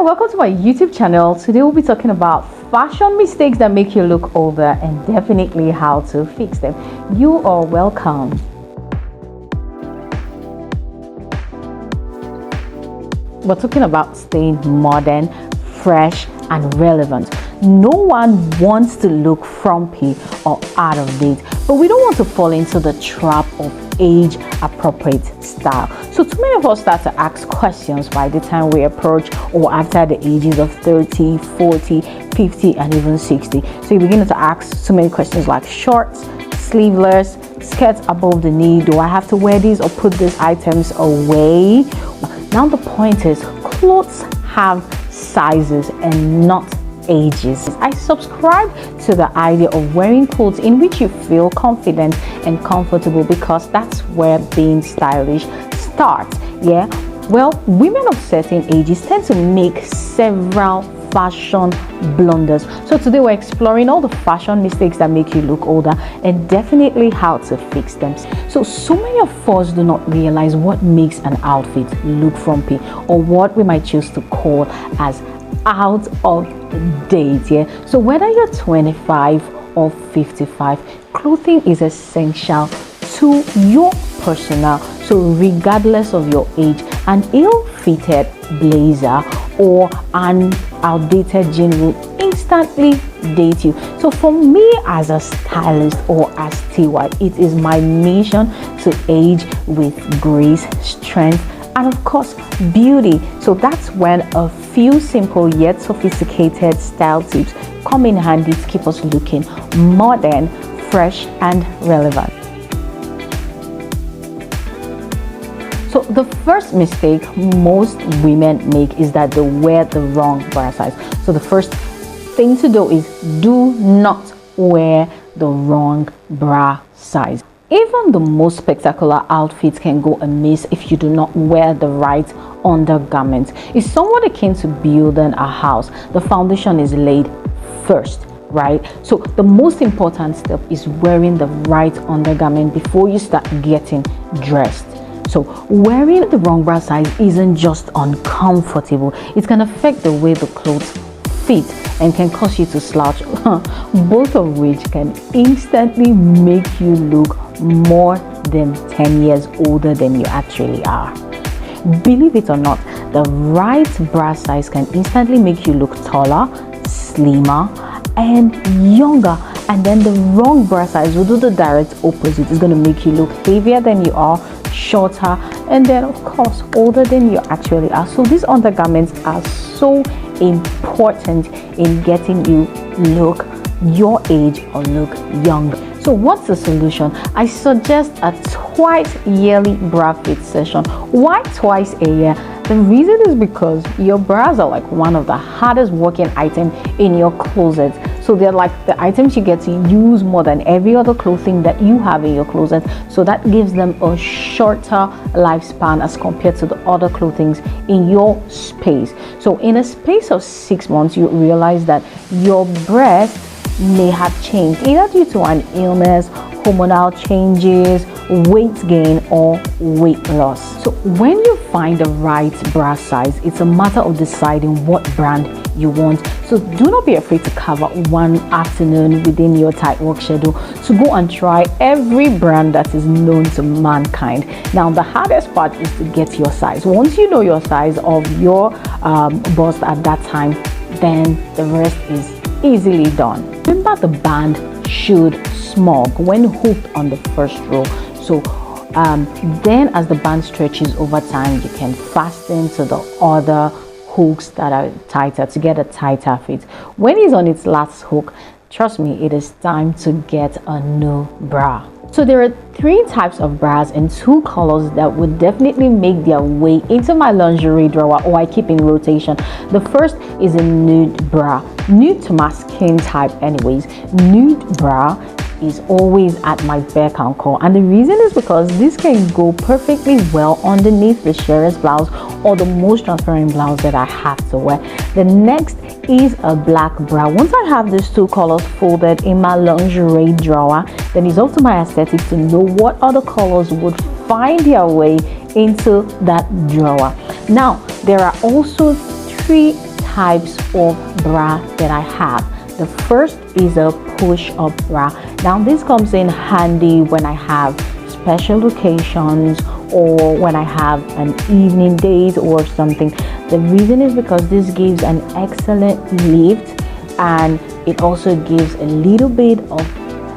and welcome to my YouTube channel. Today we'll be talking about fashion mistakes that make you look older and definitely how to fix them. You are welcome. We're talking about staying modern, fresh and relevant. No one wants to look frumpy or out of date, but we don't want to fall into the trap of age appropriate style. So too many of us start to ask questions by the time we approach or after the ages of 30, 40, 50 and even 60. So you begin to ask so many questions like shorts, sleeveless, skirts above the knee, do I have to wear these or put these items away? Now the point is, clothes have sizes and not ages. I subscribe to the idea of wearing clothes in which you feel confident and comfortable, because that's where being stylish starts. Yeah, well, women of certain ages tend to make several fashion blunders. So today we're exploring all the fashion mistakes that make you look older and definitely how to fix them. So many of us do not realize what makes an outfit look frumpy, or what we might choose to call as out of date. Yeah, so whether you're 25 or 55, clothing is essential to your persona. So regardless of your age, an ill-fitted blazer or an outdated jean will instantly date you. So for me as a stylist or as TY, it is my mission to age with grace, strength and of course beauty. So that's when a few simple yet sophisticated style tips come in handy to keep us looking modern, fresh and relevant. So the first mistake most women make is that they wear the wrong bra size. So the first thing to do is do not wear the wrong bra size. Even the most spectacular outfits can go amiss if you do not wear the right undergarments. It's somewhat akin to building a house. The foundation is laid first, right? So the most important step is wearing the right undergarment before you start getting dressed. So wearing the wrong bra size isn't just uncomfortable, it can affect the way the clothes fit and can cause you to slouch, both of which can instantly make you look more than 10 years older than you actually are. Believe it or not, the right bra size can instantly make you look taller, slimmer and younger, and then the wrong bra size will do the direct opposite. It's going to make you look heavier than you are, shorter, and then of course older than you actually are. So these undergarments are so important in getting you look your age or look younger. So what's the solution? I suggest a twice yearly bra fit session. Why twice a year? The reason is because your bras are like one of the hardest working items in your closet. So they're like the items you get to use more than every other clothing that you have in your closet. So that gives them a shorter lifespan as compared to the other clothing in your space. So in a space of 6 months, you realize that your breast may have changed either due to an illness, hormonal changes, weight gain or weight loss. So when you find the right bra size, it's a matter of deciding what brand you want. So do not be afraid to carve out one afternoon within your tight work schedule to go and try every brand that is known to mankind. Now the hardest part is to get your size. Once you know your size of your bust at that time, then the rest is easily done. Remember, the band should snug when hooked on the first row. So then as the band stretches over time, you can fasten to the other hooks that are tighter to get a tighter fit. When it's on its last hook, trust me, it is time to get a new bra. So there are 3 types of bras and 2 colors that would definitely make their way into my lingerie drawer, or I keep in rotation. The first is a nude bra, nude to my skin type anyways. Nude bra is always at my beck and call, and the reason is because this can go perfectly well underneath the sheerest blouse or the most transparent blouse that I have to wear. The next is a black bra. Once I have these 2 colors folded in my lingerie drawer, then it's up to my aesthetic to know what other colors would find their way into that drawer. Now there are also 3 types of bra that I have. The first is a push-up bra. Now this comes in handy when I have special occasions or when I have an evening date or something. The reason is because this gives an excellent lift and it also gives a little bit of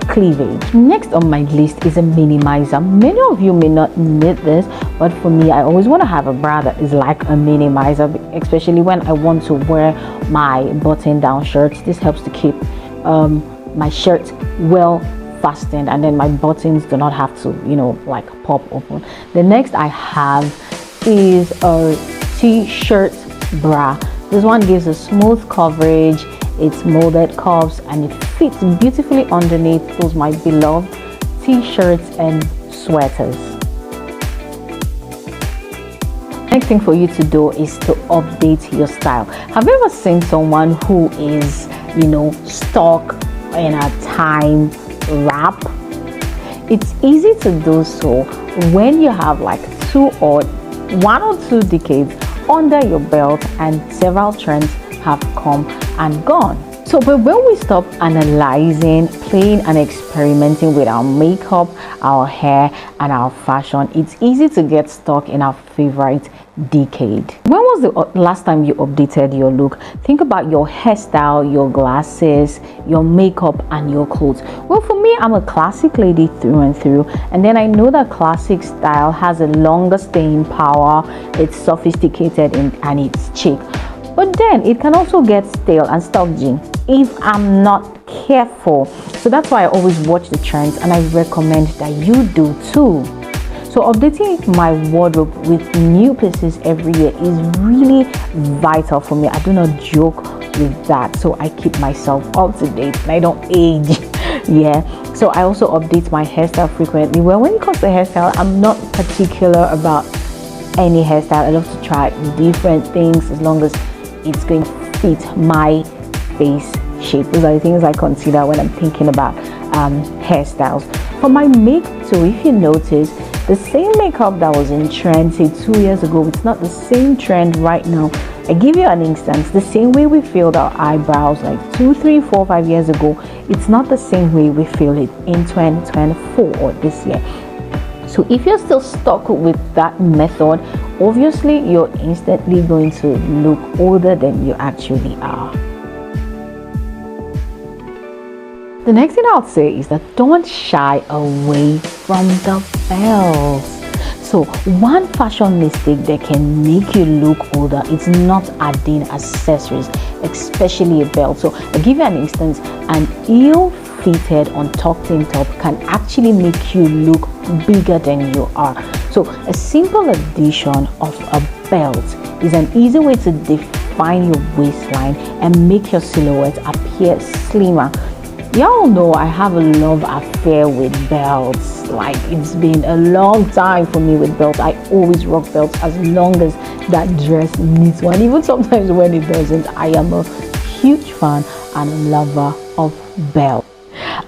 cleavage. Next on my list is a minimizer. Many of you may not need this, but for me, I always want to have a bra that is like a minimizer, especially when I want to wear my button-down shirts. This helps to keep my shirt well fastened, and then my buttons do not have to, you know, like pop open. The next I have is a t-shirt bra. This one gives a smooth coverage, it's molded cuffs, and it fits beautifully underneath those my beloved t-shirts and sweaters. Next thing for you to do is to update your style. Have you ever seen someone who is, you know, stuck in a time wrap? It's easy to do so when you have like 1 or 2 decades under your belt and several trends have come and gone. So, but when we stop analyzing, playing and experimenting with our makeup, our hair and our fashion, it's easy to get stuck in our favorite decade. When was the last time you updated your look? Think about your hairstyle, your glasses, your makeup and your clothes. Well, for me, I'm a classic lady through and through, and then I know that classic style has a longer staying power, it's sophisticated and it's cheap. But then it can also get stale and stodgy if I'm not careful. So that's why I always watch the trends, and I recommend that you do too. So updating my wardrobe with new pieces every year is really vital for me. I do not joke with that, so I keep myself up to date and I don't age. Yeah, so I also update my hairstyle frequently. Well, when it comes to hairstyle, I'm not particular about any hairstyle. I love to try different things as long as it's going to fit my face shape. Those are the things I consider when I'm thinking about hairstyles. For my makeup too, if you notice, the same makeup that was in trend say 2 years ago, it's not the same trend right now. I give you an instance. The same way we filled our eyebrows like 2, 3, 4, 5 years ago, it's not the same way we feel it in 2024 or this year. So if you're still stuck with that method, obviously you're instantly going to look older than you actually are. The next thing I would say is that don't shy away from the belts. So one fashion mistake that can make you look older is not adding accessories, especially a belt. So I'll give you an instance. An ill-fitted untucked-in top can actually make you look bigger than you are. So a simple addition of a belt is an easy way to define your waistline and make your silhouette appear slimmer. Y'all know I have a love affair with belts. Like, it's been a long time for me with belts. I always rock belts as long as that dress needs one. Even sometimes when it doesn't, I am a huge fan and a lover of belts.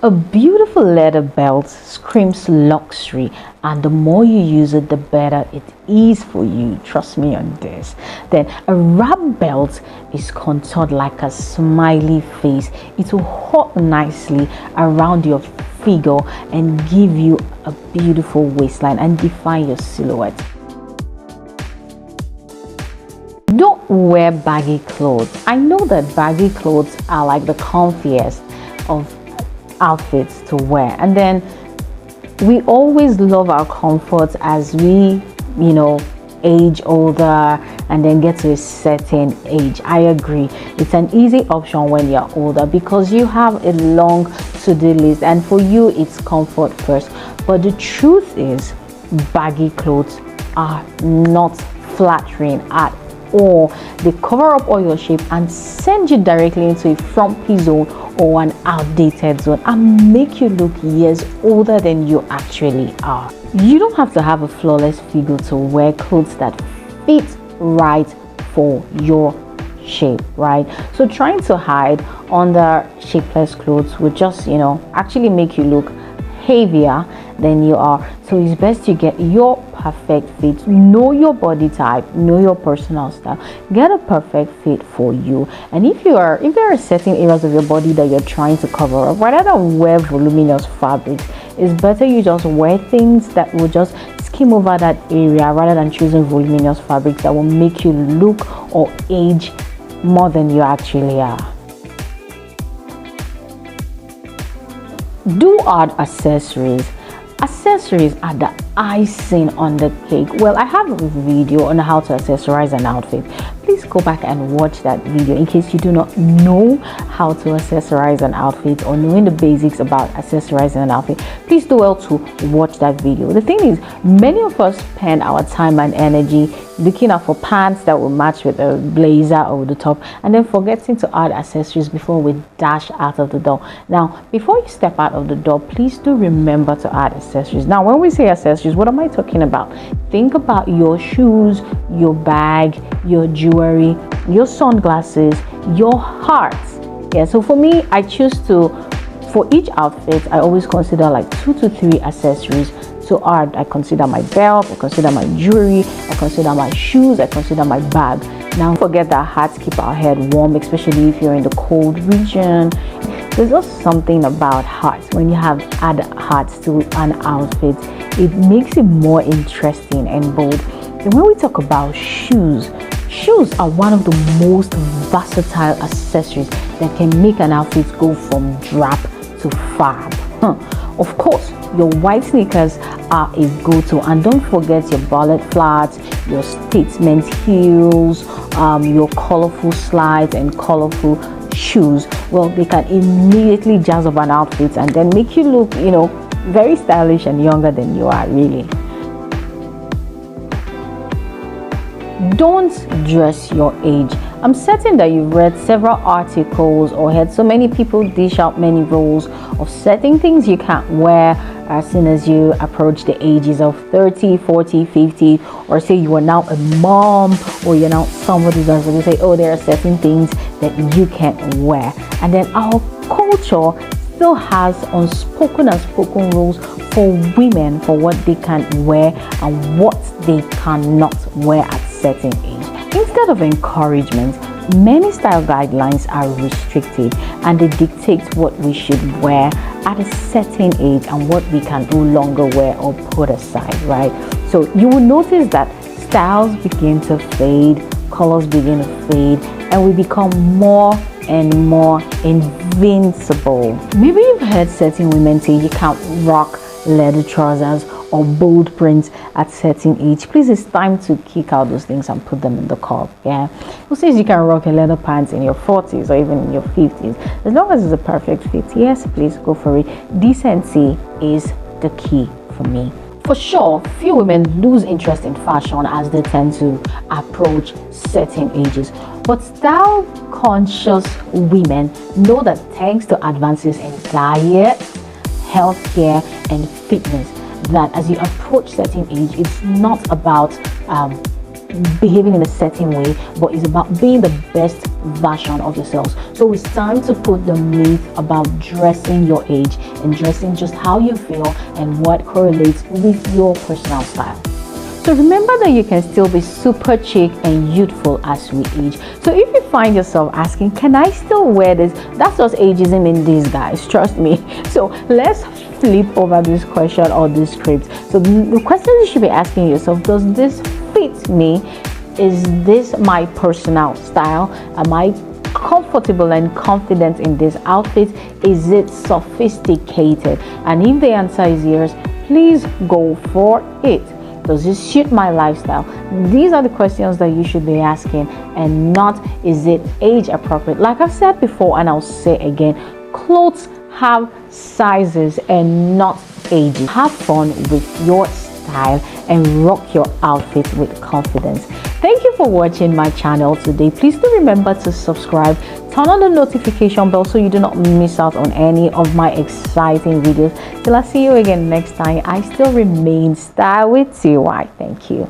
A beautiful leather belt screams luxury, and the more you use it, the better it is for you. Trust me on this. Then a wrap belt is contoured like a smiley face. It will hold nicely around your figure and give you a beautiful waistline and define your silhouette. Don't wear baggy clothes. I know that baggy clothes are like the comfiest of outfits to wear, and then we always love our comforts as we, you know, age older and then get to a certain age. I agree, it's an easy option when you're older because you have a long to-do list, and for you it's comfort first. But the truth is, baggy clothes are not flattering at all. They cover up all your shape and send you directly into a frumpy zone or an outdated zone and make you look years older than you actually are. You don't have to have a flawless figure to wear clothes that fit right for your shape, right? So trying to hide under shapeless clothes would just, you know, actually make you look heavier than you are. So it's best you get your perfect fit. Know your body type, know your personal style, get a perfect fit for you. And if there are certain areas of your body that you're trying to cover up, rather than wear voluminous fabrics, it's better you just wear things that will just skim over that area, rather than choosing voluminous fabrics that will make you look or age more than you actually are. Do add accessories. Accessories are the icing on the cake. Well, I have a video on how to accessorize an outfit. Please go back and watch that video in case you do not know how to accessorize an outfit or knowing the basics about accessorizing an outfit. Please do well to watch that video. The thing is, many of us spend our time and energy looking out for pants that will match with a blazer over the top, and then forgetting to add accessories before we dash out of the door. Now, before you step out of the door, please do remember to add accessories. Now, when we say accessories, what am I talking about? Think about your shoes, your bag, your jewelry, your sunglasses, your heart. Yeah, so for me, I choose to, for each outfit, I always consider like 2 to 3 accessories. So I consider my belt, I consider my jewelry, I consider my shoes, I consider my bag. Now, don't forget that hats keep our head warm, especially if you're in the cold region. There's just something about hats. When you have added hats to an outfit, it makes it more interesting and bold. And when we talk about shoes, shoes are one of the most versatile accessories that can make an outfit go from drab to fab. Of course, your white sneakers are a go-to, and don't forget your ballet flats, your statement heels, your colorful slides and colorful shoes. Well, they can immediately jazz up an outfit and then make you look, very stylish and younger than you are really. Don't dress your age. I'm certain that you've read several articles or heard so many people dish out many rules of certain things you can't wear as soon as you approach the ages of 30, 40, 50, or say you are now a mom, or you're now somebody that's going to say, oh, there are certain things that you can't wear. And then our culture still has unspoken and spoken rules for women for what they can wear and what they cannot wear at certain age. Instead of encouragement, many style guidelines are restrictive, and they dictate what we should wear at a certain age and what we can no longer wear or put aside, right? So you will notice that styles begin to fade, colors begin to fade, and we become more and more invincible. Maybe you've heard certain women say you can't rock leather trousers or bold prints at certain age. Please, it's time to kick out those things and put them in the cup. Yeah, who says you can rock a leather pants in your 40s or even in your 50s? As long as it's a perfect fit, yes, please go for it. Decency is the key for me. For sure, few women lose interest in fashion as they tend to approach certain ages. But style-conscious women know that thanks to advances in diet, healthcare, and fitness, that as you approach certain age, it's not about behaving in a certain way, but it's about being the best version of yourselves. So it's time to put the myth about dressing your age and dressing just how you feel and what correlates with your personal style. So remember that you can still be super chic and youthful as we age. So if you find yourself asking, can I still wear this? That's just ageism in disguise, trust me. So let's flip over this question or this script. So the question you should be asking yourself, does this fit me? Is this my personal style? Am I comfortable and confident in this outfit? Is it sophisticated? And if the answer is yes, please go for it. Does this suit my lifestyle? These are the questions that you should be asking, and not is it age appropriate. Like I've said before, and I'll say again, clothes have sizes and not ages. Have fun with your style and rock your outfit with confidence. Thank you for watching my channel today. Please do remember to subscribe, turn on the notification bell so you do not miss out on any of my exciting videos. Till I see you again next time, I still remain Stylewithtee-y. Thank you.